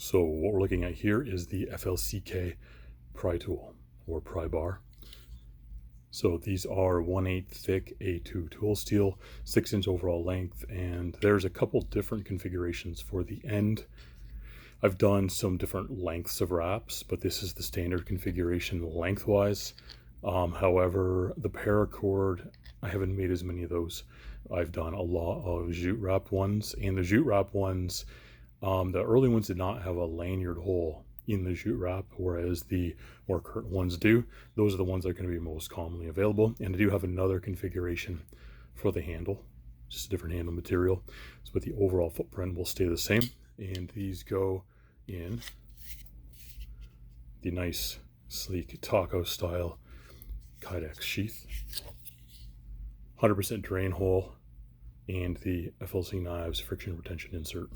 So what we're looking at here is the FLCK Pry Tool, or Pry Bar. So these are 1/8 thick A2 tool steel, 6-inch overall length, and there's a couple different configurations for the end. I've done some different lengths of wraps, but this is the standard configuration lengthwise. However, the paracord, I haven't made as many of those. I've done a lot of jute wrap ones, and the jute wrap ones, the early ones did not have a lanyard hole in the jute wrap, whereas the more current ones do. Those are the ones that are going to be most commonly available. And I do have another configuration for the handle, just a different handle material. So, but the overall footprint will stay the same. And these go in the nice, sleek taco style kydex sheath, 100% drain hole, and the FLCK Knives Friction Retention Insert.